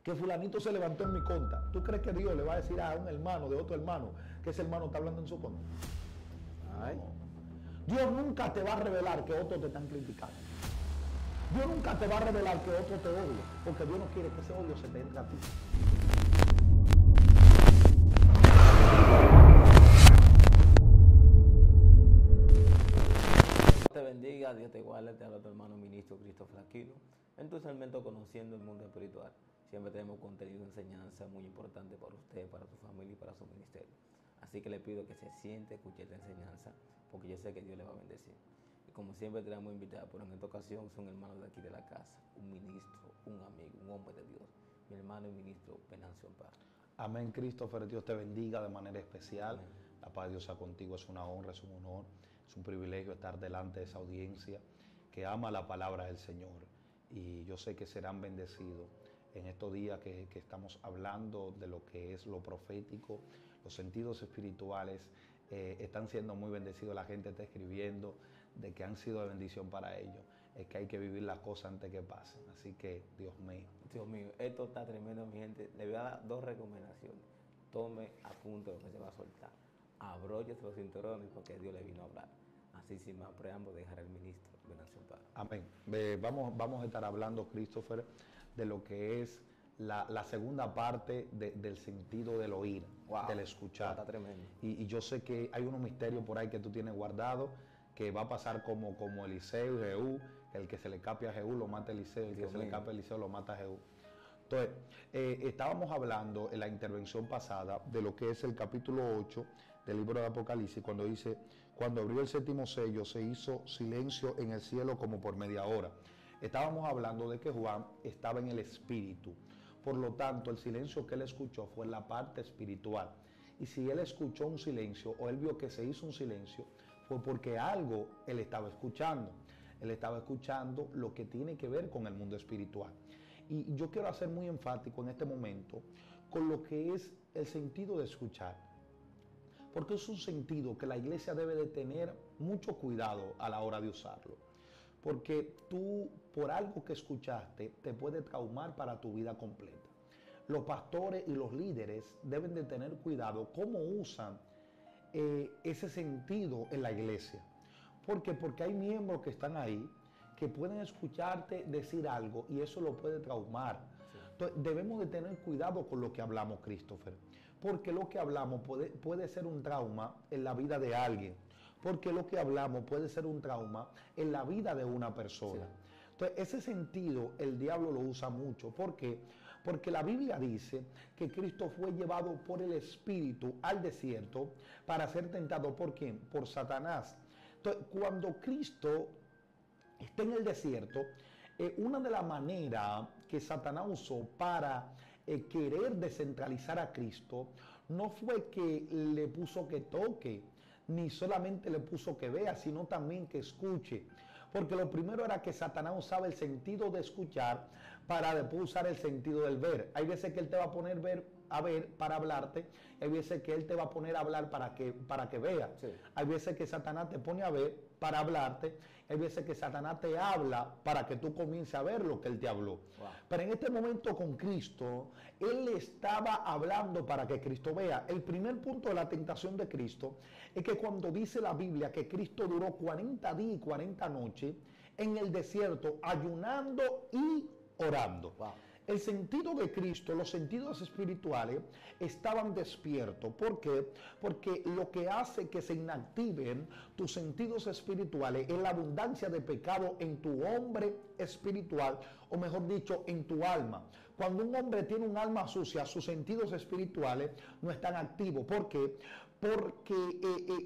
que fulanito se levantó en mi contra. ¿Tú crees que Dios le va a decir a un hermano de otro hermano que ese hermano está hablando en su contra? Ay. No. Dios nunca te va a revelar que otros te están criticando. Dios nunca te va a revelar que otro te odia, porque Dios no quiere que ese odio se te entre a ti. Te bendiga, Dios te guarde, te habla tu hermano ministro Christopher Aquino. En tu segmento Conociendo el Mundo Espiritual. Siempre tenemos contenido de enseñanza muy importante para usted, para su familia y para su ministerio. Así que le pido que se siente, escuche esta enseñanza, porque yo sé que Dios le va a bendecir. Y como siempre tenemos invitados, pero en esta ocasión son hermanos de aquí de la casa, un ministro, un amigo, un hombre de Dios, mi hermano y ministro Venancio Amparo. Amén, Christopher, Dios te bendiga de manera especial. Amén. La paz de Dios sea contigo, es una honra, es un honor, es un privilegio estar delante de esa audiencia que ama la palabra del Señor. Y yo sé que serán bendecidos en estos días que estamos hablando de lo que es lo profético, los sentidos espirituales. Están siendo muy bendecidos, la gente está escribiendo de que han sido de bendición para ellos. Es que hay que vivir las cosas antes que pasen. Así que, Dios mío, Esto está tremendo, mi gente. Le voy a dar dos recomendaciones. Tome apunte lo que se va a soltar. Abróchese los cinturones porque Dios le vino a hablar. Así sin más preámbulo, dejar al ministro Venancio Amparo. Amén. Vamos a estar hablando, Christopher, de lo que es la segunda parte del sentido del oír, Wow, del escuchar. está tremendo. Y yo sé que hay unos misterios por ahí que tú tienes guardados, que va a pasar como Eliseo y Jehú, el que se le escape a Jehú lo mata Eliseo, el que se le escape a Eliseo lo mata Jehú. Entonces, estábamos hablando en la intervención pasada de lo que es el capítulo 8 del libro de Apocalipsis, cuando dice, cuando abrió el séptimo sello, se hizo silencio en el cielo como por media hora. Estábamos hablando de que Juan estaba en el espíritu. Por lo tanto, el silencio que él escuchó fue en la parte espiritual. Y si él escuchó un silencio o él vio que se hizo un silencio, fue porque algo él estaba escuchando. Él estaba escuchando lo que tiene que ver con el mundo espiritual. Y yo quiero hacer muy enfático en este momento con lo que es el sentido de escuchar. Porque es un sentido que la iglesia debe de tener mucho cuidado a la hora de usarlo. Porque tú, por algo que escuchaste, te puede traumar para tu vida completa. Los pastores y los líderes deben de tener cuidado cómo usan ese sentido en la iglesia. ¿Por qué? Porque hay miembros que están ahí que pueden escucharte decir algo y eso lo puede traumar. Sí. Entonces, debemos de tener cuidado con lo que hablamos, Christopher. Porque lo que hablamos puede ser un trauma en la vida de alguien. Porque lo que hablamos puede ser un trauma en la vida de una persona. Sí. Entonces, ese sentido el diablo lo usa mucho. ¿Por qué? Porque la Biblia dice que Cristo fue llevado por el Espíritu al desierto para ser tentado. ¿Por quién? Por Satanás. Entonces, cuando Cristo está en el desierto, una de las maneras que Satanás usó para querer descentralizar a Cristo no fue que le puso que toque, ni solamente le puso que vea, sino también que escuche. Porque lo primero era que Satanás usaba el sentido de escuchar para después usar el sentido del ver. Hay veces que él te va a poner a ver para hablarte, hay veces que él te va a poner a hablar para que vea. Sí. Hay veces que Satanás te pone a ver para hablarte, hay veces que Satanás te habla para que tú comiences a ver lo que él te habló. Wow. Pero en este momento con Cristo, él estaba hablando para que Cristo vea. El primer punto de la tentación de Cristo es que cuando dice la Biblia que Cristo duró 40 días y 40 noches en el desierto ayunando y orando. Wow. El sentido de Cristo, los sentidos espirituales estaban despiertos. ¿Por qué? Porque lo que hace que se inactiven tus sentidos espirituales es la abundancia de pecado en tu hombre espiritual, o mejor dicho, en tu alma. Cuando un hombre tiene un alma sucia, sus sentidos espirituales no están activos. ¿Por qué? Porque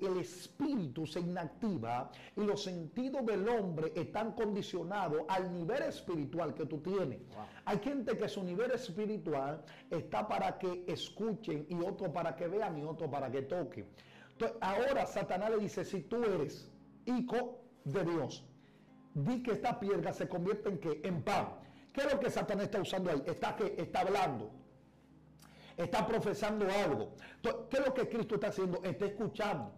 el espíritu se inactiva y los sentidos del hombre están condicionados al nivel espiritual que tú tienes. Wow. Hay gente que su nivel espiritual está para que escuchen, y otro para que vean, y otro para que toquen. Entonces, ahora Satanás le dice, si tú eres hijo de Dios, di que esta piedra se convierta en ¿qué? En pan. ¿Qué es lo que Satanás está usando ahí? Está hablando. Está profesando algo. Entonces, ¿qué es lo que Cristo está haciendo? Está escuchando.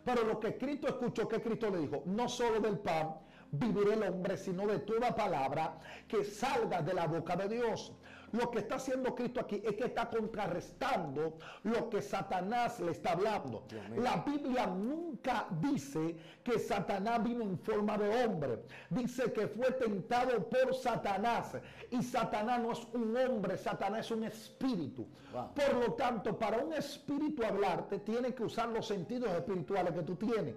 Pero lo que Cristo escuchó, ¿qué Cristo le dijo? No solo del pan vivirá el hombre, sino de toda palabra que salga de la boca de Dios. lo que está haciendo Cristo aquí es que está contrarrestando lo que Satanás le está hablando. La Biblia nunca dice que Satanás vino en forma de hombre. Dice que fue tentado por Satanás. Y Satanás no es un hombre, Satanás es un espíritu. Wow. Por lo tanto, para un espíritu hablarte, tiene que usar los sentidos espirituales que tú tienes.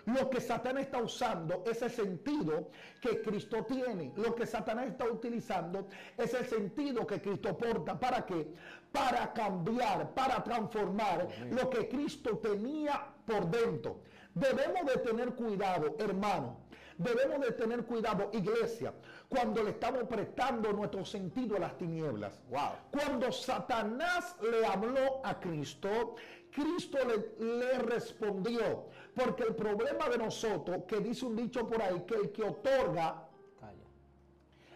Lo que Satanás está usando es el sentido que Cristo tiene. Lo que Satanás está utilizando es el sentido que Cristo porta. ¿Para qué? Para cambiar, para transformar lo que Cristo tenía por dentro. Debemos de tener cuidado, hermano. Debemos de tener cuidado, iglesia, cuando le estamos prestando nuestro sentido a las tinieblas. Wow. Cuando Satanás le habló a Cristo, Cristo le respondió. Porque el problema de nosotros, que dice un dicho por ahí, que el que otorga, Calla.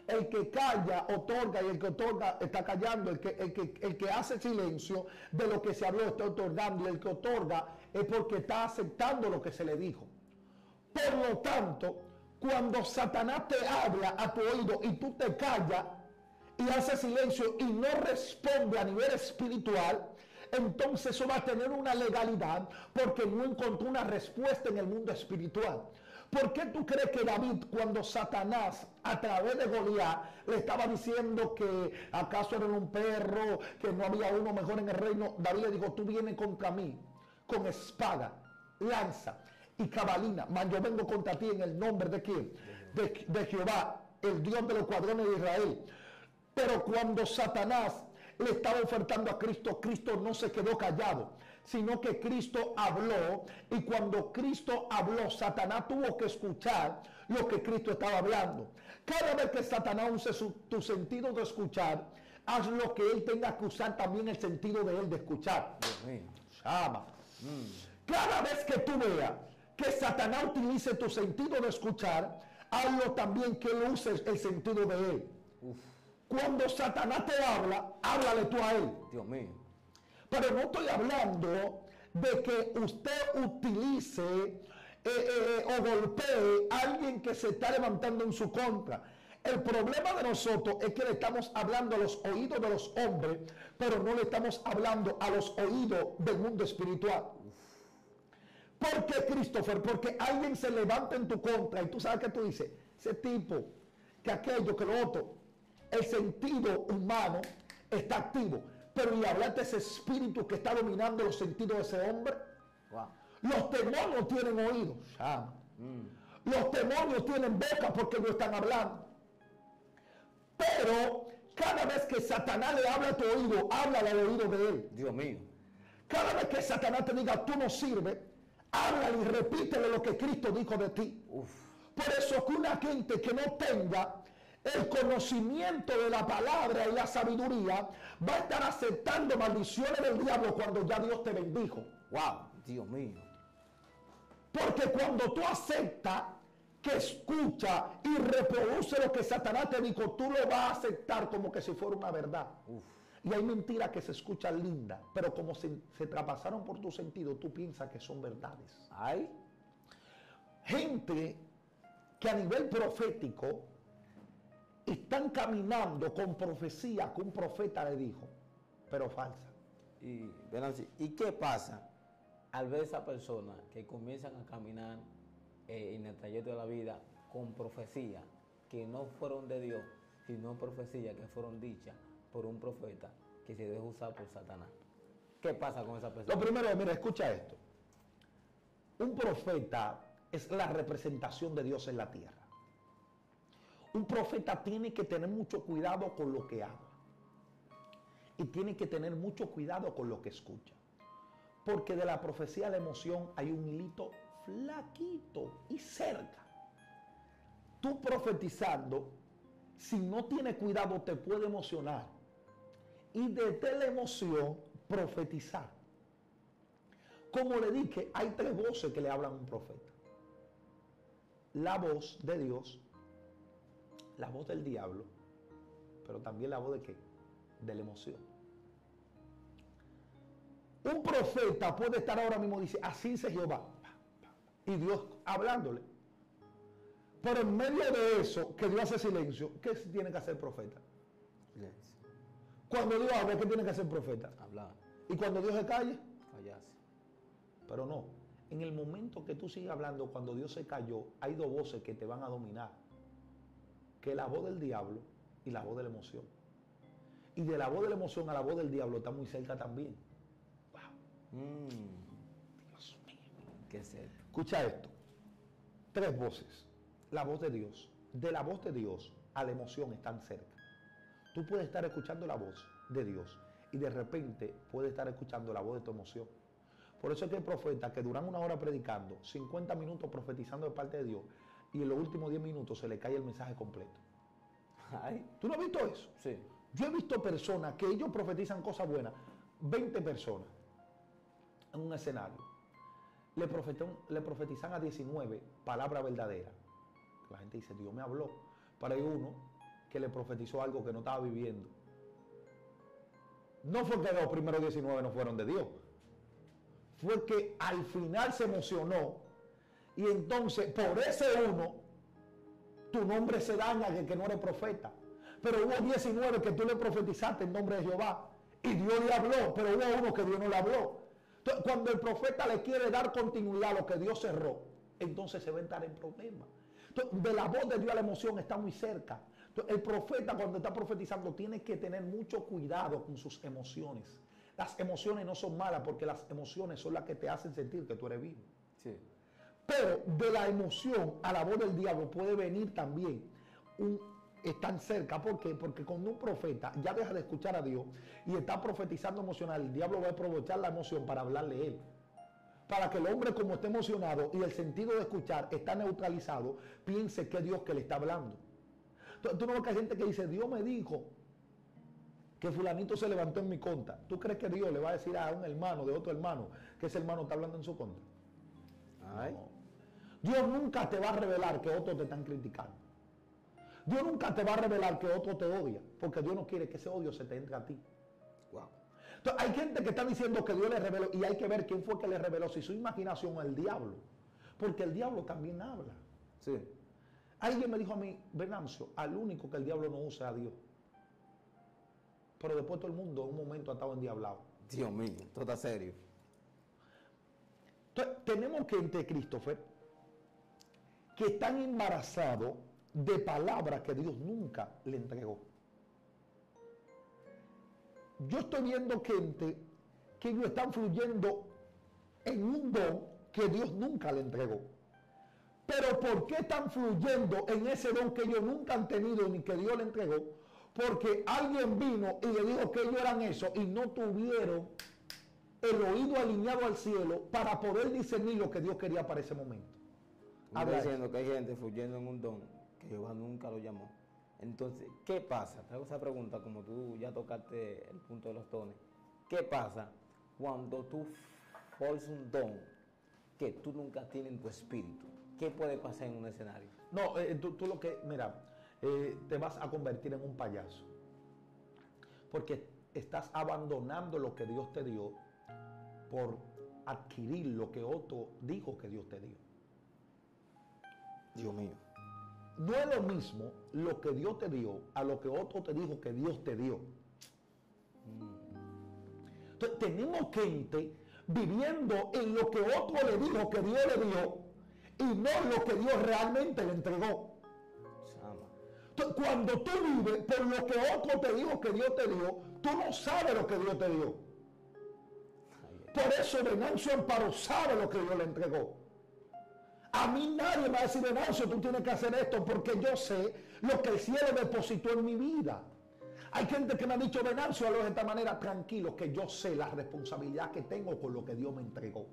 el que calla, otorga, y el que otorga está callando, el que hace silencio de lo que se habló está otorgando, y el que otorga es porque está aceptando lo que se le dijo. Por lo tanto, cuando Satanás te habla a tu oído y tú te callas y haces silencio y no responde a nivel espiritual, entonces eso va a tener una legalidad porque no encontró una respuesta en el mundo espiritual. ¿Por qué tú crees que David, cuando Satanás a través de Goliat le estaba diciendo que acaso era un perro, que no había uno mejor en el reino, David le dijo, tú vienes contra mí con espada, lanza y cabalina, mas yo vengo contra ti en el nombre de quién? De Jehová, el Dios de los cuadrones de Israel. Pero cuando Satanás le estaba ofertando a Cristo, Cristo no se quedó callado, sino que Cristo habló, y cuando Cristo habló, Satanás tuvo que escuchar lo que Cristo estaba hablando. Cada vez que Satanás use tu sentido de escuchar, haz lo que él tenga que usar también el sentido de él de escuchar. Shama. Cada vez que tú veas que Satanás utilice tu sentido de escuchar, hazlo también que él use el sentido de él. Cuando Satanás te habla, háblale tú a él. Dios mío. Pero no estoy hablando de que usted utilice o golpee a alguien que se está levantando en su contra. El problema de nosotros es que le estamos hablando a los oídos de los hombres, pero no le estamos hablando a los oídos del mundo espiritual. ¿Por qué, Christopher? Porque alguien se levanta en tu contra y tú sabes que tú dices, ese tipo, que aquello, que lo otro. El sentido humano está activo, pero y hablarte ese espíritu que está dominando los sentidos de ese hombre. Wow. Los demonios tienen oídos. Los demonios tienen boca porque no están hablando. Pero cada vez que Satanás le habla a tu oído, háblale al oído de él. Dios mío. Cada vez que Satanás te diga, tú no sirves, háblale y repítele lo que Cristo dijo de ti. Por eso que una gente que no tenga el conocimiento de la palabra y la sabiduría va a estar aceptando maldiciones del diablo cuando ya Dios te bendijo. Wow, Dios mío. Porque cuando tú aceptas que escucha y reproduce lo que Satanás te dijo, tú lo vas a aceptar como que si fuera una verdad. Y hay mentiras que se escuchan lindas, pero como se traspasaron por tu sentido, tú piensas que son verdades. Hay gente que a nivel profético están caminando con profecía que un profeta le dijo, pero falsa. ¿Y qué pasa al ver esa persona que comienzan a caminar en el trayecto de la vida con profecía que no fueron de Dios, sino profecías que fueron dichas por un profeta que se dejó usar por Satanás? ¿Qué pasa con esa persona? Lo primero es, mira, escucha esto. Un profeta es la representación de Dios en la tierra. Un profeta tiene que tener mucho cuidado con lo que habla. Y tiene que tener mucho cuidado con lo que escucha. Porque de la profecía a la emoción hay un hilito flaquito y cerca. Tú profetizando, si no tienes cuidado, te puede emocionar. Y desde la emoción, profetizar. Como le dije, hay 3 voces que le hablan a un profeta. La voz de Dios, la voz del diablo, pero también la voz de ¿qué? De la emoción. Un profeta puede estar ahora mismo y dice, así dice Jehová, y Dios hablándole. Pero en medio de eso, que Dios hace silencio, ¿qué tiene que hacer el profeta? Silencio. Cuando Dios habla, ¿qué tiene que hacer el profeta? Hablar, Y cuando Dios se calle, callarse. Pero no, en el momento que tú sigues hablando, cuando Dios se cayó, hay dos voces que te van a dominar. Que es la voz del diablo y la voz de la emoción. Y de la voz de la emoción a la voz del diablo está muy cerca también. Wow. Dios mío. ¿Qué es esto? Escucha esto. 3 voces. La voz de Dios. De la voz de Dios a la emoción están cerca. Tú puedes estar escuchando la voz de Dios y de repente puedes estar escuchando la voz de tu emoción. Por eso es que hay profetas que duran 1 hora predicando, 50 minutos profetizando de parte de Dios y en los últimos 10 minutos se le cae el mensaje completo. Ay, ¿Tú no has visto eso? sí. Yo he visto personas que ellos profetizan cosas buenas. 20 personas en un escenario. Le profetizan a 19 palabras verdaderas. La gente dice, Dios me habló. Pero hay uno que le profetizó algo que no estaba viviendo. No fue que los primeros 19 no fueron de Dios. Fue que al final se emocionó. Y entonces, por ese uno, tu nombre se daña que no eres profeta. Pero hubo 19 que tú le profetizaste en nombre de Jehová. Y Dios le habló, pero hubo uno que Dios no le habló. Entonces, cuando el profeta le quiere dar continuidad a lo que Dios cerró, entonces se va a entrar en problemas. Entonces, de la voz de Dios a la emoción está muy cerca. Entonces, el profeta cuando está profetizando tiene que tener mucho cuidado con sus emociones. Las emociones no son malas porque las emociones son las que te hacen sentir que tú eres vivo. Sí. pero de la emoción a la voz del diablo puede venir también están cerca. ¿Por qué? Porque cuando un profeta ya deja de escuchar a Dios y está profetizando emocional, el diablo va a aprovechar la emoción para hablarle a él. Para que el hombre, como está emocionado y el sentido de escuchar está neutralizado, piense que es Dios que le está hablando. Tú no ves que hay gente que dice, Dios me dijo que fulanito se levantó en mi contra. ¿Tú crees que Dios le va a decir a un hermano de otro hermano que ese hermano está hablando en su contra? Ay. No. Dios nunca te va a revelar que otros te están criticando. Dios nunca te va a revelar que otro te odia, porque Dios no quiere que ese odio se te entre a ti. Wow. Entonces, hay gente que está diciendo que Dios le reveló y hay que ver quién fue que le reveló, si su imaginación o el diablo, porque el diablo también habla. Sí. Alguien me dijo a mí, Venancio, al único que el diablo no usa es a Dios. Pero después todo el mundo en un momento ha estado endiablado. Dios mío, esto está serio. Entonces, tenemos gente, Christopher, que están embarazados de palabras que Dios nunca le entregó. Yo estoy viendo gente que ellos están fluyendo en un don que Dios nunca le entregó. Pero ¿por qué están fluyendo en ese don que ellos nunca han tenido ni que Dios le entregó? Porque alguien vino y le dijo que ellos eran eso y no tuvieron el oído alineado al cielo para poder discernir lo que Dios quería para ese momento. Me está diciendo que hay gente fluyendo en un don que Jehová nunca lo llamó. Entonces, ¿qué pasa? Te hago esa pregunta, como tú ya tocaste el punto de los dones. ¿Qué pasa cuando tú forzas un don que tú nunca tienes en tu espíritu? ¿Qué puede pasar en un escenario? No, tú lo que, mira, te vas a convertir en un payaso. Porque estás abandonando lo que Dios te dio por adquirir lo que otro dijo que Dios te dio. Dios mío. No es lo mismo lo que Dios te dio a lo que otro te dijo que Dios te dio. Entonces tenemos gente viviendo en lo que otro le dijo que Dios le dio y no lo que Dios realmente le entregó. Sama. Entonces, cuando tú vives por lo que otro te dijo que Dios te dio, tú no sabes lo que Dios te dio. Por eso Venancio Amparo sabe lo que Dios le entregó. A mí nadie me va a decir, Venancio, tú tienes que hacer esto porque yo sé lo que el cielo depositó en mi vida. Hay gente que me ha dicho, Venancio, hablo de esta manera, tranquilo, que yo sé la responsabilidad que tengo con lo que Dios me entregó.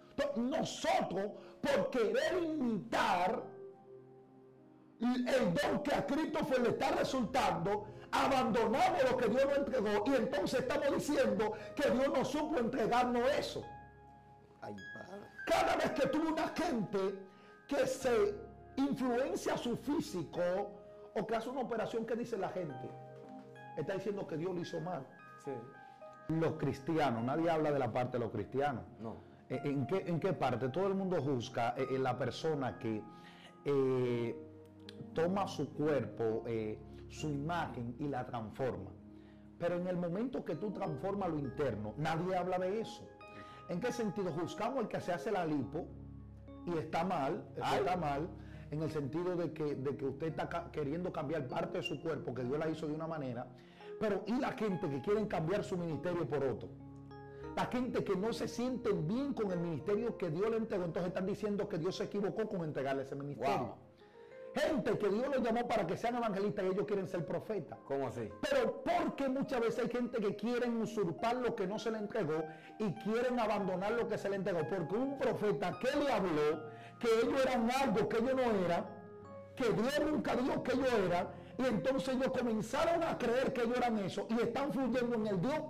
Entonces, nosotros, por querer imitar el don que a Christopher le está resultando, abandonamos lo que Dios nos entregó y entonces estamos diciendo que Dios no supo entregarnos eso. Ay, padre. Cada vez que tuve una gente que se influencia su físico o que hace una operación, ¿qué dice la gente? Está diciendo que Dios lo hizo mal. Sí. Los cristianos, nadie habla de la parte de los cristianos. No. ¿En qué parte? Todo el mundo juzga en la persona que toma su cuerpo, su imagen y la transforma. Pero en el momento que tú transformas lo interno, nadie habla de eso. ¿En qué sentido? Juzgamos el que se hace la lipo y está mal, está mal, en el sentido de que usted está queriendo cambiar parte de su cuerpo, que Dios la hizo de una manera, pero ¿y la gente que quieren cambiar su ministerio por otro? La gente que no se sienten bien con el ministerio que Dios le entregó, entonces están diciendo que Dios se equivocó con entregarle ese ministerio. Wow. Gente que Dios los llamó para que sean evangelistas y ellos quieren ser profetas. ¿Cómo así? Pero porque muchas veces hay gente que quieren usurpar lo que no se le entregó y quieren abandonar lo que se le entregó? Porque un profeta que le habló que ellos eran algo que ellos no eran, que Dios nunca dijo que ellos eran, y entonces ellos comenzaron a creer que ellos eran eso y están fluyendo en el don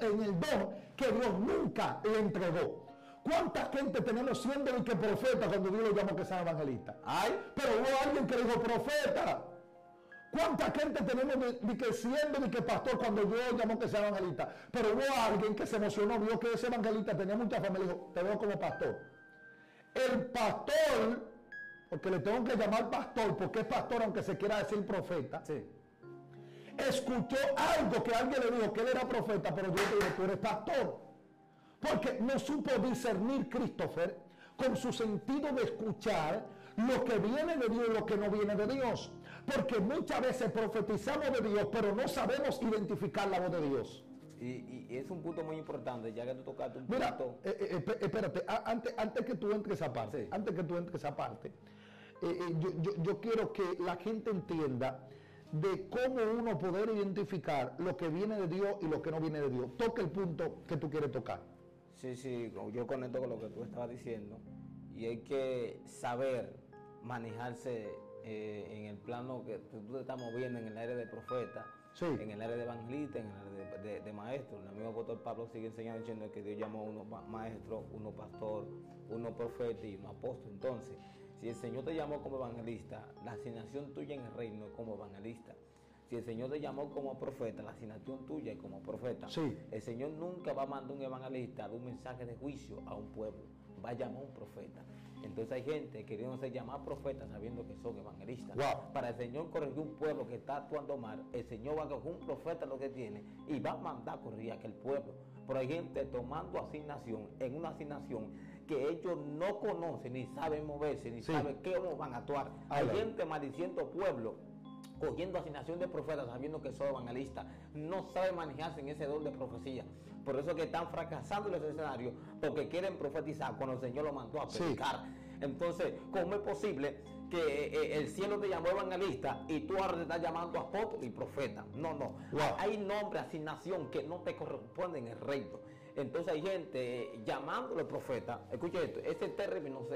que Dios nunca le entregó. ¿Cuánta gente tenemos siendo el que profeta cuando Dios lo llamó que sea evangelista? Ay, Pero hubo alguien que dijo profeta. ¿Cuánta gente tenemos de que siendo de que pastor cuando Dios llamó que sea evangelista? Pero hubo alguien que se emocionó, vio que ese evangelista tenía mucha familia y dijo, te veo como pastor. El pastor, porque le tengo que llamar pastor, porque es pastor aunque se quiera decir profeta, sí. escuchó algo que alguien le dijo que él era profeta, pero Dios le dijo, tú eres pastor. Porque no supo discernir Christopher con su sentido de escuchar lo que viene de Dios y lo que no viene de Dios. Porque muchas veces profetizamos de Dios, pero no sabemos identificar la voz de Dios. Y es un punto muy importante, ya que tú tocaste un Mira, punto. espérate, antes que tú entres a parte, Sí. antes que tú entres a parte, yo quiero que la gente entienda de cómo uno poder identificar lo que viene de Dios y lo que no viene de Dios. Toca el punto que tú quieres tocar. Sí, yo conecto con lo que tú estabas diciendo. Y hay que saber manejarse en el plano que tú te estás moviendo, en el área de profeta, Sí. en el área de evangelista, en el área de maestro. El amigo apóstol Pablo sigue enseñando diciendo que Dios llamó a uno maestro, uno pastor, uno profeta y uno apóstol. Entonces, si el Señor te llamó como evangelista, la asignación tuya en el reino es como evangelista. Si el Señor te llamó como profeta, la asignación tuya es como profeta. Sí. El Señor nunca va a mandar un evangelista a dar un mensaje de juicio a un pueblo. Va a llamar a un profeta. Entonces hay gente queriéndose llamar profeta sabiendo que son evangelistas. Wow. Para el Señor corregir un pueblo que está actuando mal, el Señor va a coger un profeta lo que tiene y va a mandar a corregir a aquel pueblo. Pero hay gente tomando asignación en una asignación que ellos no conocen, ni saben moverse, ni Sí. saben cómo van a actuar. Hay gente maldiciendo pueblo, cogiendo asignación de profetas sabiendo que son evangelistas, no saben manejarse en ese don de profecía. Por eso que están fracasando en los escenarios, porque quieren profetizar cuando el Señor lo mandó a predicar. Entonces, ¿cómo es posible que el cielo te llamó evangelista y tú ahora te estás llamando apóstol y profeta? No. Wow. Hay nombre, asignación que no te corresponde en el reino. Entonces hay gente llamándole profeta. Escucha esto, ese término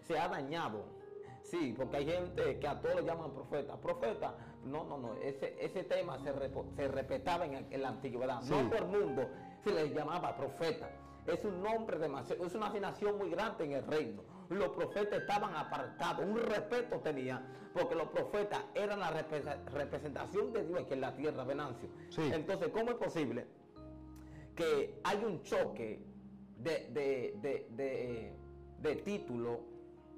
se ha dañado. Sí, porque hay gente que a todos le llaman profeta. Profeta, no. Ese tema se respetaba en la antigüedad. Sí. No todo el mundo se le llamaba profeta. Es un nombre demasiado, es una asignación muy grande en el reino. Los profetas estaban apartados, un respeto tenían, porque los profetas eran la representación de Dios aquí en la tierra, Venancio. Sí. Entonces, ¿cómo es posible que hay un choque de título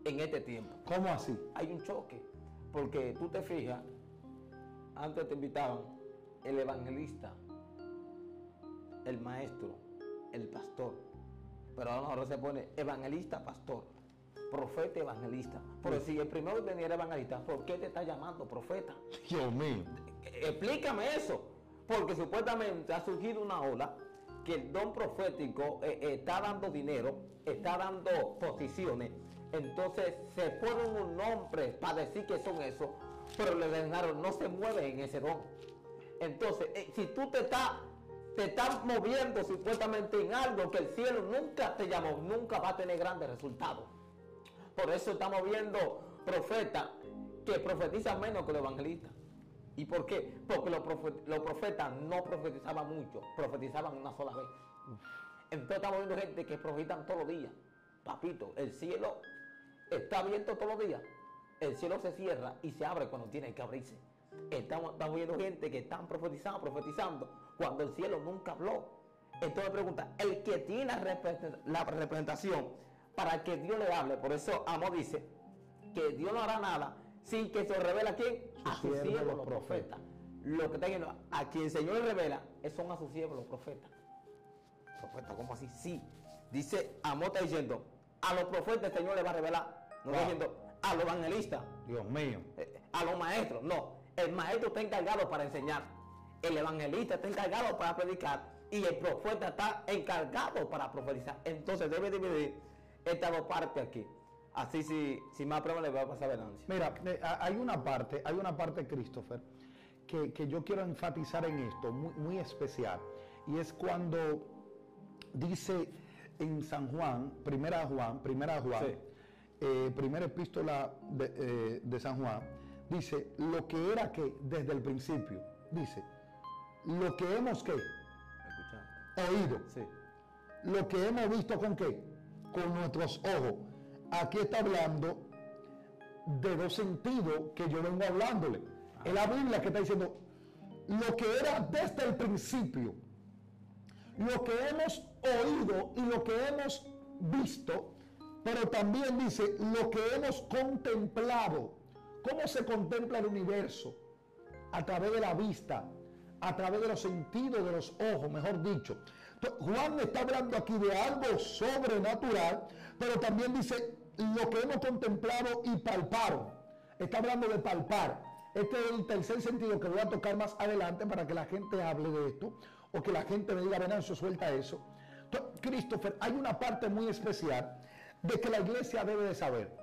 en este tiempo? ¿Cómo así? Hay un choque, porque tú te fijas, antes te invitaban el evangelista, el maestro, el pastor, pero ahora se pone evangelista, pastor, profeta, evangelista. Pero si el primero que tenía era evangelista, ¿por qué te está llamando profeta? Dios mío. Explícame eso, porque supuestamente ha surgido una ola que el don profético está dando dinero, está dando posiciones. Entonces se ponen un nombre para decir que son eso, pero le dejaron, no se mueve en ese don. Entonces, si tú te estás moviendo supuestamente en algo que el cielo nunca te llamó, nunca va a tener grandes resultados. Por eso estamos viendo profetas que profetizan menos que los evangelistas. ¿Y por qué? Porque los profetas no profetizaban mucho, profetizaban una sola vez. Entonces estamos viendo gente que profetitan todos los días. Papito, el cielo está abierto todos los días. El cielo se cierra y se abre cuando tiene que abrirse. Estamos viendo gente que están profetizando cuando el cielo nunca habló. Entonces pregunta, el que tiene la representación para que Dios le hable, por eso Amós dice que Dios no hará nada sin que se revele a quién, a sus siervos los profetas. Lo que está diciendo, a quien el Señor le revela, son a sus siervos los profetas. ¿Profetas? ¿Cómo así? Sí. Dice, Amós está diciendo, a los profetas el Señor le va a revelar. No está diciendo a los evangelistas. Dios mío. A los maestros. No. El maestro está encargado para enseñar. El evangelista está encargado para predicar. Y el profeta está encargado para profetizar. Entonces debe dividir estas dos partes aquí. Así si más pruebas le va a pasar adelante. Mira, hay una parte, Christopher, que yo quiero enfatizar en esto, muy especial. Y es cuando dice en San Juan, primera Juan, Sí. Primera epístola de San Juan, dice, lo que era que desde el principio, dice, lo que hemos que oído, Sí. lo que hemos visto con qué, con nuestros ojos. Aquí está hablando de dos sentidos que yo vengo hablándole. Es la Biblia que está diciendo, lo que era desde el principio, lo que hemos oído y lo que hemos visto, pero también dice lo que hemos contemplado. ¿Cómo se contempla el universo? A través de la vista, a través de los sentidos de los ojos, mejor dicho. Entonces, Juan está hablando aquí de algo sobrenatural, pero también dice lo que hemos contemplado y palparon. Está hablando de palpar. Este es el tercer sentido que voy a tocar más adelante para que la gente hable de esto, o que la gente me diga, Venancio, suelta eso. Entonces, Christopher, hay una parte muy especial de que la iglesia debe de saber.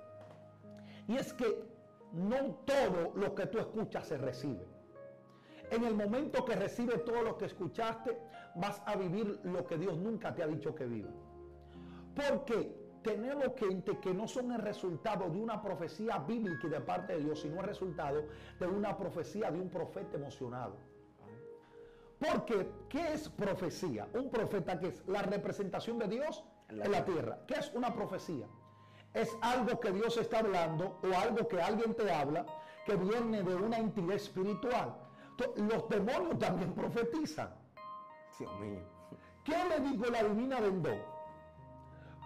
Y es que no todo lo que tú escuchas se recibe. En el momento que recibes todo lo que escuchaste, vas a vivir lo que Dios nunca te ha dicho que viva. Porque tenemos que no son el resultado de una profecía bíblica y de parte de Dios, sino el resultado de una profecía de un profeta emocionado. Porque, ¿qué es profecía? Un profeta, ¿qué es? La representación de Dios en la tierra. ¿Qué es una profecía? Es algo que Dios está hablando o algo que alguien te habla que viene de una entidad espiritual. Entonces, los demonios también profetizan. Dios mío. ¿Qué le dijo la divina Vendó?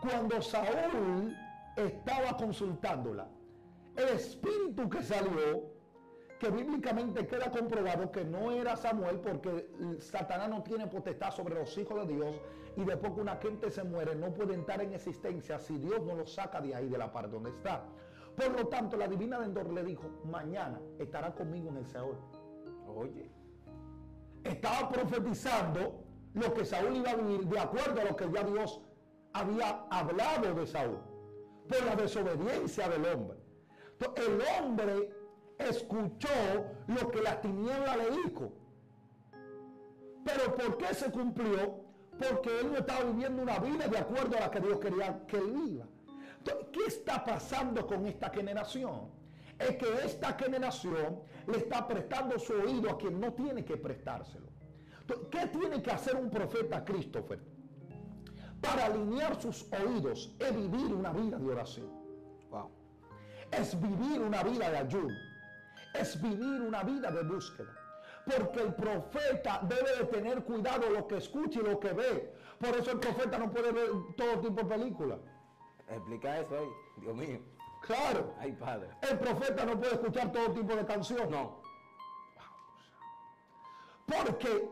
Cuando Saúl estaba consultándola, el espíritu que salió, que bíblicamente queda comprobado que no era Samuel, porque Satanás no tiene potestad sobre los hijos de Dios, y después que una gente se muere no puede entrar en existencia si Dios no lo saca de ahí, de la parte donde está. Por lo tanto, la divina Vendor le dijo, mañana estará conmigo en el Seol. Oye. Estaba profetizando lo que Saúl iba a vivir de acuerdo a lo que ya Dios había hablado de Saúl, por la desobediencia del hombre. Entonces, el hombre escuchó lo que la tiniebla le dijo. Pero ¿por qué se cumplió? Porque él no estaba viviendo una vida de acuerdo a la que Dios quería que él viva. Entonces, ¿qué está pasando con esta generación? Es que esta generación le está prestando su oído a quien no tiene que prestárselo. Entonces, ¿qué tiene que hacer un profeta, Christopher? Para alinear sus oídos es vivir una vida de oración. Wow. Es vivir una vida de ayuno. Es vivir una vida de búsqueda. Porque el profeta debe de tener cuidado lo que escucha y lo que ve. Por eso el profeta no puede ver todo tipo de películas. Explica eso ahí, Dios mío. Claro. Ay, padre. El profeta no puede escuchar todo tipo de canciones. No. Porque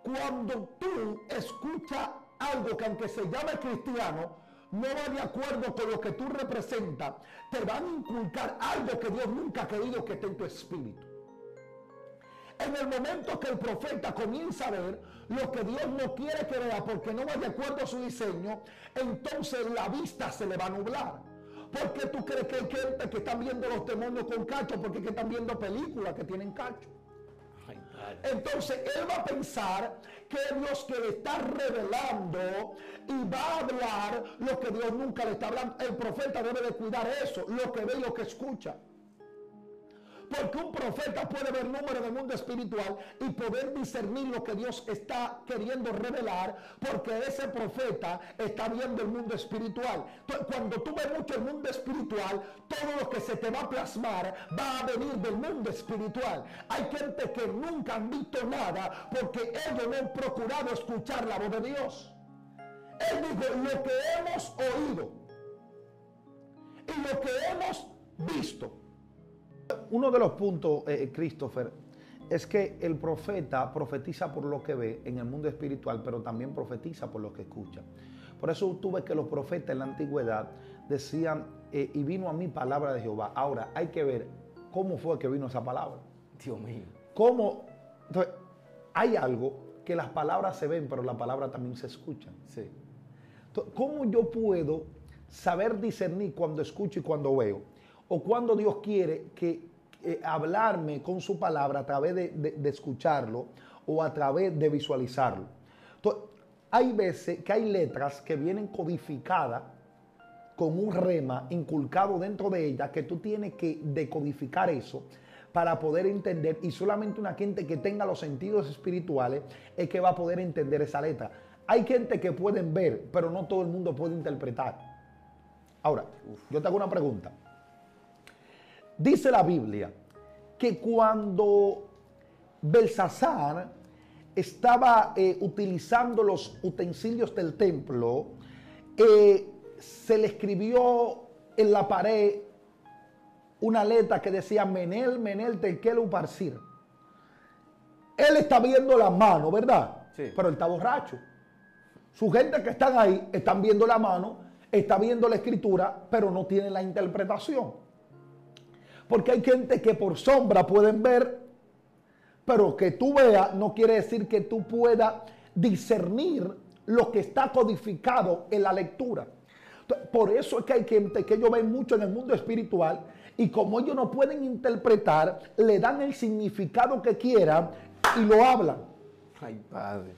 cuando tú escuchas algo que aunque se llame cristiano, no va de acuerdo con lo que tú representas, te van a inculcar algo que Dios nunca ha querido que esté en tu espíritu. En el momento que el profeta comienza a ver lo que Dios no quiere que vea porque no va de acuerdo a su diseño, entonces la vista se le va a nublar. ¿Por qué tú crees que hay gente que están viendo los demonios con cacho? Porque que están viendo películas que tienen cacho. Entonces él va a pensar que Dios que le está revelando y va a hablar lo que Dios nunca le está hablando. El profeta debe de cuidar eso, lo que ve y lo que escucha. Porque un profeta puede ver números del mundo espiritual y poder discernir lo que Dios está queriendo revelar, porque ese profeta está viendo el mundo espiritual. Entonces, cuando tú ves mucho el mundo espiritual, todo lo que se te va a plasmar va a venir del mundo espiritual. Hay gente que nunca han visto nada porque ellos no han procurado escuchar la voz de Dios. Él dijo, lo que hemos oído y lo que hemos visto. Uno de los puntos, Christopher, es que el profeta profetiza por lo que ve en el mundo espiritual, pero también profetiza por lo que escucha. Por eso tú ves que los profetas en la antigüedad decían, y vino a mí palabra de Jehová. Ahora, hay que ver cómo fue que vino esa palabra. Dios mío. ¿Cómo? Entonces, hay algo que las palabras se ven, pero las palabras también se escuchan. Sí. Entonces, ¿cómo yo puedo saber discernir cuando escucho y cuando veo? O cuando Dios quiere que hablarme con su palabra a través de escucharlo o a través de visualizarlo. Entonces, hay veces que hay letras que vienen codificadas con un rema inculcado dentro de ella, que tú tienes que decodificar eso para poder entender, y solamente una gente que tenga los sentidos espirituales es que va a poder entender esa letra. Hay gente que pueden ver, pero no todo el mundo puede interpretar. Ahora, yo te hago una pregunta. Dice la Biblia que cuando Belsasar estaba utilizando los utensilios del templo, se le escribió en la pared una letra que decía Menel, Menel, Tekel, Uparcir. Él está viendo la mano, ¿verdad? Sí. Pero él está borracho. Su gente que están ahí están viendo la mano, está viendo la escritura, pero no tienen la interpretación. Porque hay gente que por sombra pueden ver, pero que tú veas no quiere decir que tú puedas discernir lo que está codificado en la lectura. Por eso es que hay gente que ellos ven mucho en el mundo espiritual y como ellos no pueden interpretar, le dan el significado que quieran y lo hablan. Ay, Padre.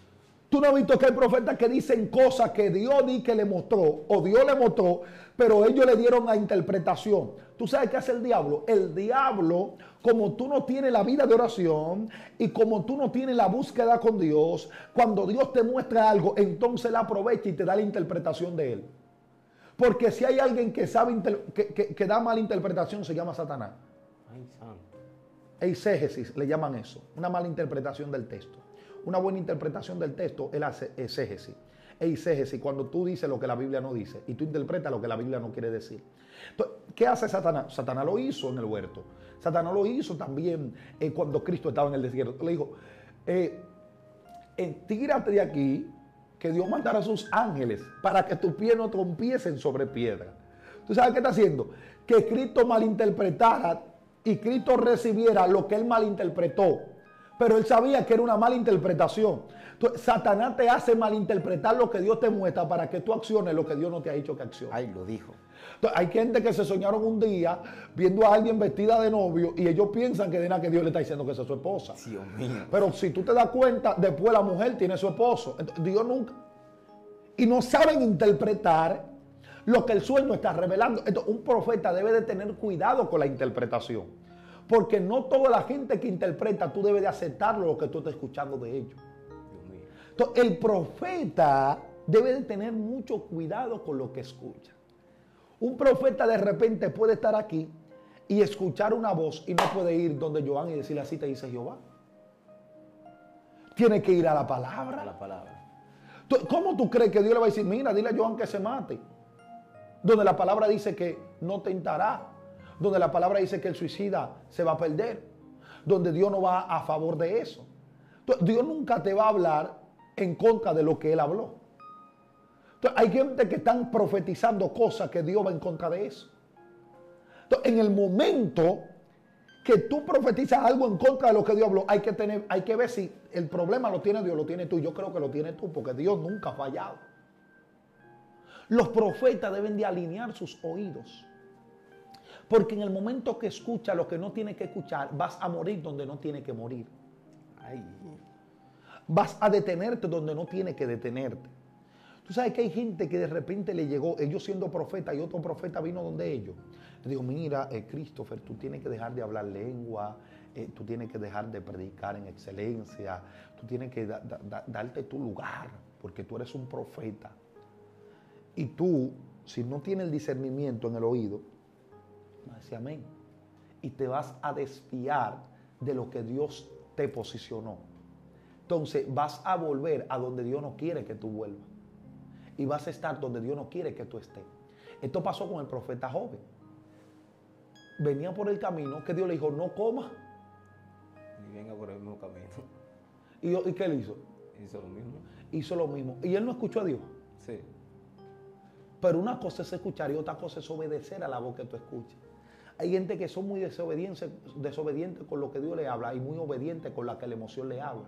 Tú no has visto que hay profetas que dicen cosas que Dios di que le mostró o Dios le mostró, pero ellos le dieron la interpretación. ¿Tú sabes qué hace el diablo? El diablo, como tú no tienes la vida de oración y como tú no tienes la búsqueda con Dios, cuando Dios te muestra algo, entonces él aprovecha y te da la interpretación de él. Porque si hay alguien que sabe que da mala interpretación, se llama Satanás. Ay, santo. Eisegesis le llaman eso, una mala interpretación del texto. Una buena interpretación del texto es la exégesis. Eisegesis, cuando tú dices lo que la Biblia no dice y tú interpretas lo que la Biblia no quiere decir. Entonces, ¿qué hace Satanás? Satanás lo hizo en el huerto. Satanás lo hizo también cuando Cristo estaba en el desierto. Le dijo, tírate de aquí, que Dios mandará a sus ángeles para que tus pies no trompiecen sobre piedra. ¿Tú sabes qué está haciendo? Que Cristo malinterpretara y Cristo recibiera lo que él malinterpretó. Pero él sabía que era una mala interpretación. Entonces, Satanás te hace malinterpretar lo que Dios te muestra para que tú acciones lo que Dios no te ha dicho que acciones. Ay, lo dijo. Entonces, hay gente que se soñaron un día viendo a alguien vestida de novio y ellos piensan que de nada que Dios le está diciendo que esa es su esposa. Dios mío. Pero si tú te das cuenta, después la mujer tiene su esposo. Entonces, Dios nunca. Y no saben interpretar lo que el sueño está revelando. Entonces, un profeta debe de tener cuidado con la interpretación. Porque no toda la gente que interpreta, tú debes de aceptarlo lo que tú estás escuchando de ellos. Dios mío. Entonces, el profeta debe de tener mucho cuidado con lo que escucha. Un profeta de repente puede estar aquí y escuchar una voz y no puede ir donde Joan y decirle así te dice Jehová. Tiene que ir a la palabra. A la palabra. ¿Cómo tú crees que Dios le va a decir, mira, dile a Joan que se mate? Donde la palabra dice que no tentará. Donde la palabra dice que el suicida se va a perder. Donde Dios no va a favor de eso. Entonces, Dios nunca te va a hablar en contra de lo que Él habló. Entonces, hay gente que están profetizando cosas que Dios va en contra de eso. Entonces, en el momento que tú profetizas algo en contra de lo que Dios habló, hay que ver si el problema lo tiene Dios o lo tiene tú. Yo creo que lo tienes tú porque Dios nunca ha fallado. Los profetas deben de alinear sus oídos. Porque en el momento que escucha lo que no tiene que escuchar, vas a morir donde no tiene que morir. Ay. Vas a detenerte donde no tiene que detenerte. Tú sabes que hay gente que de repente le llegó, ellos siendo profeta y otro profeta vino donde ellos. Le digo, mira, Christopher, tú tienes que dejar de hablar lengua, tú tienes que dejar de predicar en excelencia, tú tienes que darte tu lugar, porque tú eres un profeta. Y tú, si no tienes el discernimiento en el oído, dice amén. Y te vas a desviar de lo que Dios te posicionó. Entonces vas a volver a donde Dios no quiere que tú vuelvas. Y vas a estar donde Dios no quiere que tú estés. Esto pasó con el profeta Job. Venía por el camino que Dios le dijo, no coma. venga por el mismo camino. ¿Y qué él hizo? Hizo lo mismo. Hizo lo mismo. Y él no escuchó a Dios. Sí. Pero una cosa es escuchar y otra cosa es obedecer a la voz que tú escuchas. Hay gente que son muy desobedientes con lo que Dios le habla y muy obedientes con la que la emoción le habla.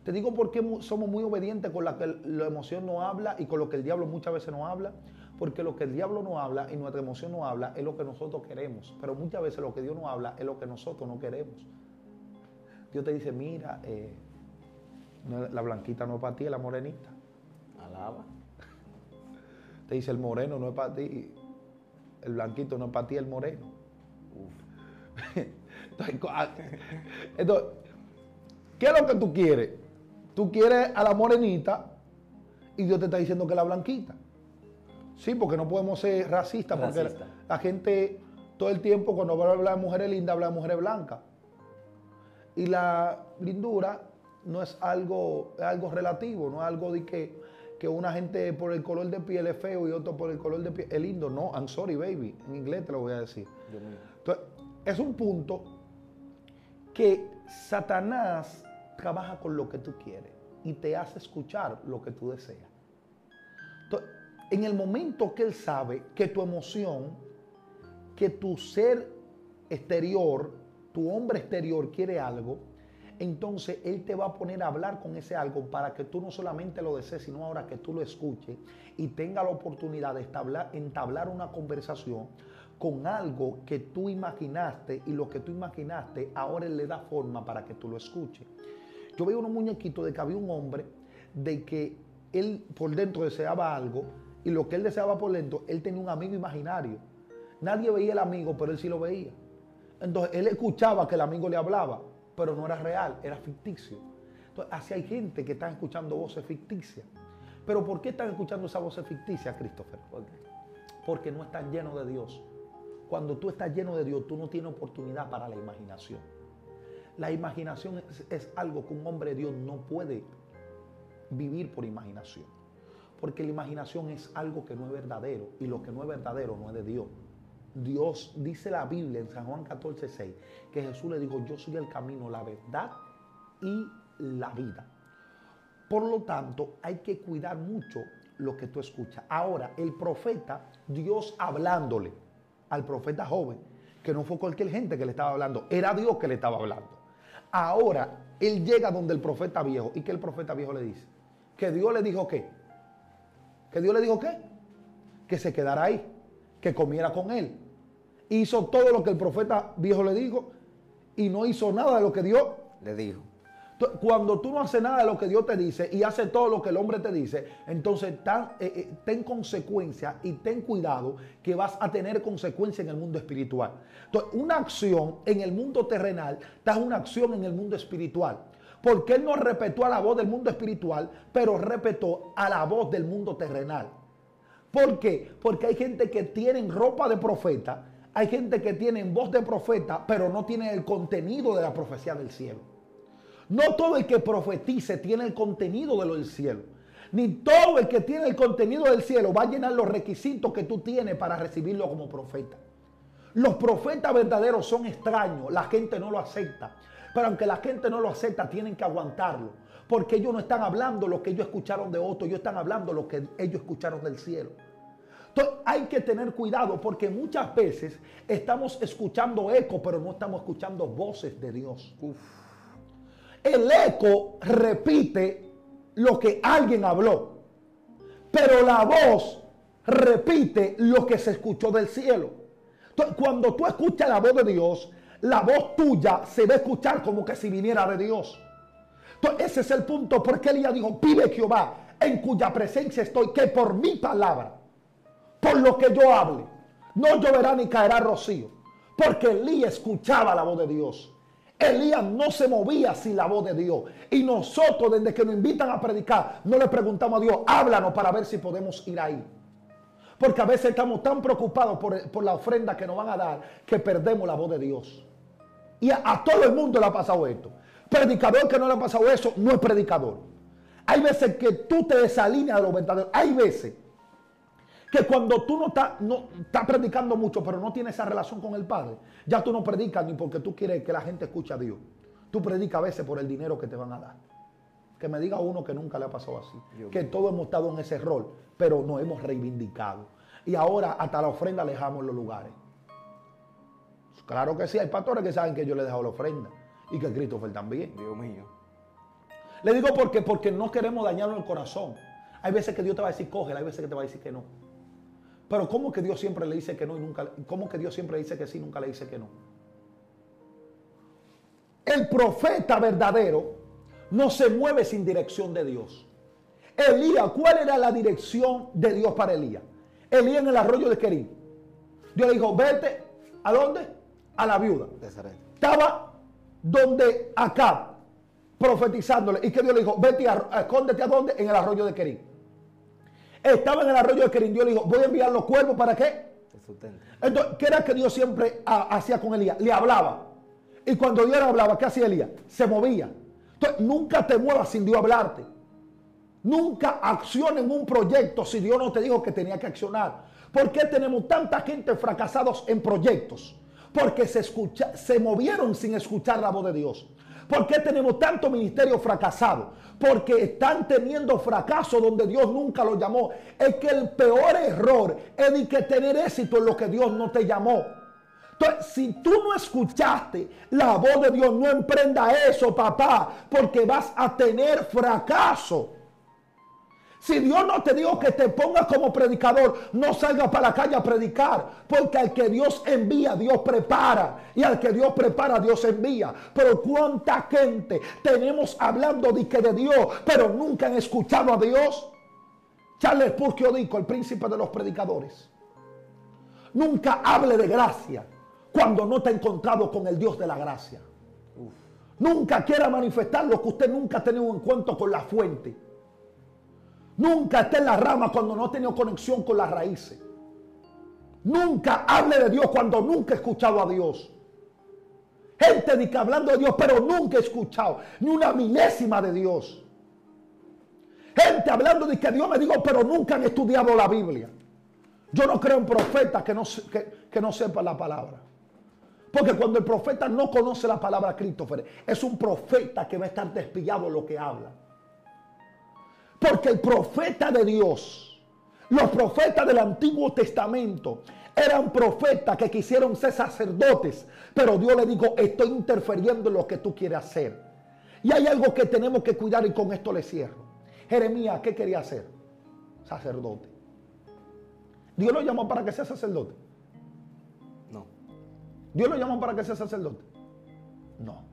Te digo por qué somos muy obedientes con la que la emoción no habla y con lo que el diablo muchas veces no habla. Porque lo que el diablo no habla y nuestra emoción no habla es lo que nosotros queremos. Pero muchas veces lo que Dios no habla es lo que nosotros no queremos. Dios te dice, mira, la blanquita no es para ti, es la morenita. Alaba. Te dice, el moreno no es para ti, el blanquito no es para ti, el moreno. Entonces, ¿qué es lo que tú quieres? Tú quieres a la morenita y Dios te está diciendo que es la blanquita. Sí, porque no podemos ser racistas, porque la gente todo el tiempo cuando va a hablar de mujeres lindas, habla de mujeres blancas. Y la lindura no es algo relativo, no es algo de que una gente por el color de piel es feo y otro por el color de piel es lindo. No, I'm sorry baby, en inglés te lo voy a decir. Entonces, es un punto que Satanás trabaja con lo que tú quieres y te hace escuchar lo que tú deseas. Entonces, en el momento que él sabe que tu emoción, que tu ser exterior, tu hombre exterior quiere algo, entonces él te va a poner a hablar con ese algo para que tú no solamente lo desees, sino ahora que tú lo escuches y tenga la oportunidad de entablar una conversación con algo que tú imaginaste, y lo que tú imaginaste ahora él le da forma para que tú lo escuches. Yo veía unos muñequitos de que había un hombre de que él por dentro deseaba algo y lo que él deseaba por dentro, él tenía un amigo imaginario. Nadie veía el amigo, pero él sí lo veía. Entonces él escuchaba que el amigo le hablaba, pero no era real, era ficticio. Entonces así hay gente que está escuchando voces ficticias. Pero ¿por qué están escuchando esas voces ficticias, Christopher? Porque no están llenos de Dios. Cuando tú estás lleno de Dios, tú no tienes oportunidad para la imaginación. La imaginación es algo que un hombre de Dios no puede vivir por imaginación. Porque la imaginación es algo que no es verdadero, y lo que no es verdadero no es de Dios. Dios, dice la Biblia en San Juan 14:6, que Jesús le dijo, yo soy el camino, la verdad y la vida. Por lo tanto, hay que cuidar mucho lo que tú escuchas. Ahora, el profeta, Dios hablándole al profeta joven, que no fue cualquier gente que le estaba hablando, era Dios que le estaba hablando. Ahora, él llega donde el profeta viejo, y que el profeta viejo le dice, que Dios le dijo ¿qué? ¿Que Dios le dijo qué? Que se quedara ahí, que comiera con él. Hizo todo lo que el profeta viejo le dijo y no hizo nada de lo que Dios le dijo. Cuando tú no haces nada de lo que Dios te dice y haces todo lo que el hombre te dice, entonces ten consecuencia y ten cuidado que vas a tener consecuencia en el mundo espiritual. Entonces, una acción en el mundo terrenal da una acción en el mundo espiritual. Porque él no respetó a la voz del mundo espiritual, pero respetó a la voz del mundo terrenal. ¿Por qué? Porque hay gente que tiene ropa de profeta, hay gente que tiene voz de profeta, pero no tiene el contenido de la profecía del cielo. No todo el que profetice tiene el contenido de lo del cielo. Ni todo el que tiene el contenido del cielo va a llenar los requisitos que tú tienes para recibirlo como profeta. Los profetas verdaderos son extraños, la gente no lo acepta. Pero aunque la gente no lo acepta, tienen que aguantarlo. Porque ellos no están hablando lo que ellos escucharon de otros, ellos están hablando lo que ellos escucharon del cielo. Entonces hay que tener cuidado porque muchas veces estamos escuchando eco, pero no estamos escuchando voces de Dios. El eco repite lo que alguien habló, pero la voz repite lo que se escuchó del cielo. Entonces, cuando tú escuchas la voz de Dios, la voz tuya se va a escuchar como que si viniera de Dios. Entonces, ese es el punto porque Elías dijo, vive Jehová, en cuya presencia estoy, que por mi palabra, por lo que yo hable, no lloverá ni caerá rocío. Porque Elías escuchaba la voz de Dios. Elías no se movía sin la voz de Dios. Y nosotros, desde que nos invitan a predicar, no le preguntamos a Dios, háblanos para ver si podemos ir ahí. Porque a veces estamos tan preocupados por la ofrenda que nos van a dar que perdemos la voz de Dios. Y a todo el mundo le ha pasado esto. Predicador que no le ha pasado eso, no es predicador. Hay veces que tú te desalineas de lo verdadero. Hay veces Que cuando tú no estás predicando mucho, pero no tienes esa relación con el Padre, ya tú no predicas ni porque tú quieres que la gente escuche a Dios. Tú predicas a veces por el dinero que te van a dar. Que me diga uno que nunca le ha pasado así. Que todos hemos estado en ese rol, pero nos hemos reivindicado. Y ahora hasta la ofrenda le dejamos en los lugares. Claro que sí, hay pastores que saben que yo le he dejado la ofrenda. Y que Christopher también. Dios mío. Le digo porque no queremos dañarlo el corazón. Hay veces que Dios te va a decir cógela, hay veces que te va a decir que no. Pero ¿cómo que Dios siempre le dice que no y nunca? ¿Cómo que Dios siempre dice que sí y nunca le dice que no? El profeta verdadero no se mueve sin dirección de Dios. Elías, ¿cuál era la dirección de Dios para Elías? Elías en el arroyo de Querit. Dios le dijo, vete, ¿a dónde? A la viuda. Estaba donde Acab, profetizándole. ¿Y que Dios le dijo? Vete, escóndete, ¿a dónde? En el arroyo de Querit. Estaba en el arroyo de Querit. Dios le dijo, voy a enviar los cuervos, ¿para qué? Entonces, ¿qué era que Dios siempre hacía con Elías? Le hablaba. Y cuando Dios le hablaba, ¿qué hacía Elías? Se movía. Entonces, nunca te muevas sin Dios hablarte. Nunca acciones en un proyecto si Dios no te dijo que tenía que accionar. ¿Por qué tenemos tanta gente fracasados en proyectos? Porque se movieron sin escuchar la voz de Dios. ¿Por qué tenemos tanto ministerio fracasado? Porque están teniendo fracaso donde Dios nunca lo llamó. Es que el peor error es de que tener éxito en lo que Dios no te llamó. Entonces, si tú no escuchaste la voz de Dios, no emprenda eso, papá, porque vas a tener fracaso. Si Dios no te dijo que te pongas como predicador, no salgas para la calle a predicar, porque al que Dios envía, Dios prepara, y al que Dios prepara, Dios envía. Pero cuánta gente tenemos hablando de Dios, pero nunca han escuchado a Dios. Charles Spurgeon dijo, el príncipe de los predicadores, nunca hable de gracia cuando no te ha encontrado con el Dios de la gracia. Nunca quiera manifestar lo que usted nunca ha tenido en cuenta con la fuente. Nunca esté en la rama cuando no ha tenido conexión con las raíces. Nunca hable de Dios cuando nunca ha escuchado a Dios. Gente de que hablando de Dios, pero nunca ha escuchado ni una milésima de Dios. Gente hablando de que Dios me dijo, pero nunca han estudiado la Biblia. Yo no creo en profetas que no sepan la palabra. Porque cuando el profeta no conoce la palabra, Christopher, es un profeta que va a estar despillado en lo que habla. Porque el profeta de Dios, los profetas del Antiguo Testamento, eran profetas que quisieron ser sacerdotes, pero Dios le dijo, estoy interfiriendo en lo que tú quieres hacer. Y hay algo que tenemos que cuidar y con esto le cierro. Jeremías, ¿qué quería hacer? Sacerdote. ¿Dios lo llamó para que sea sacerdote? No. ¿Dios lo llamó para que sea sacerdote? No.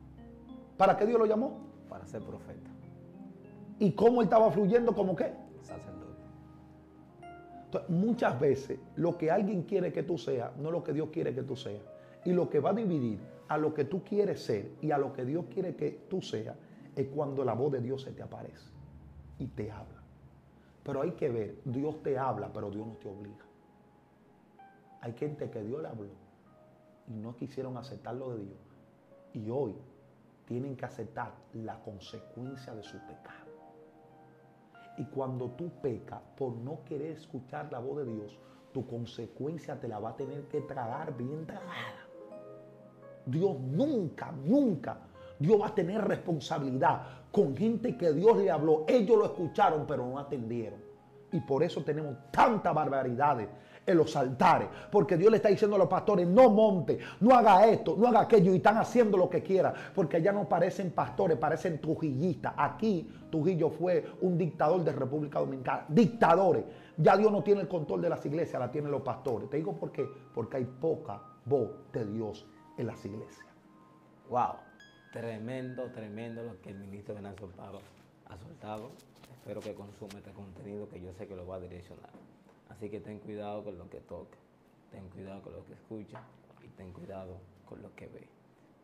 ¿Para qué Dios lo llamó? Para ser profeta. ¿Y cómo él estaba fluyendo? ¿Como qué? Sacerdote. Entonces, muchas veces lo que alguien quiere que tú seas, no lo que Dios quiere que tú seas. Y lo que va a dividir a lo que tú quieres ser y a lo que Dios quiere que tú seas, es cuando la voz de Dios se te aparece y te habla. Pero hay que ver, Dios te habla, pero Dios no te obliga. Hay gente que Dios le habló y no quisieron aceptar lo de Dios. Y hoy tienen que aceptar la consecuencia de su pecado. Y cuando tú pecas por no querer escuchar la voz de Dios, tu consecuencia te la va a tener que tragar bien tragada. Dios nunca, Dios va a tener responsabilidad con gente que Dios le habló. Ellos lo escucharon, pero no atendieron. Y por eso tenemos tantas barbaridades en los altares, porque Dios le está diciendo a los pastores, no monte, no haga esto, no haga aquello, y están haciendo lo que quieran, porque allá no parecen pastores, parecen trujillistas. Aquí Trujillo fue un dictador de República Dominicana, dictadores. Ya Dios no tiene el control de las iglesias, la tienen los pastores. Te digo por qué, porque hay poca voz de Dios en las iglesias. Wow, tremendo lo que el ministro Venancio Pablo ha soltado. Espero que consuma este contenido, que yo sé que lo va a direccionar. Así que ten cuidado con lo que toca, ten cuidado con lo que escucha y ten cuidado con lo que ve.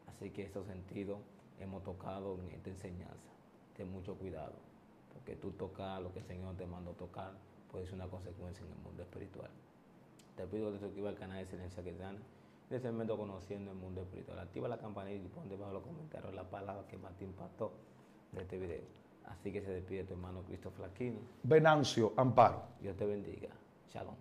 Así que en estos sentidos hemos tocado en esta enseñanza. Ten mucho cuidado, porque tú tocar lo que el Señor te mandó tocar puede ser una consecuencia en el mundo espiritual. Te pido que te suscribas al canal de Excelencia Cristiana. En este momento conociendo el mundo espiritual. Activa la campanita y pon debajo de los comentarios la palabra que más te impactó de este video. Así que se despide tu hermano Christopher Aquino. Venancio Amparo. Dios te bendiga. Shalom.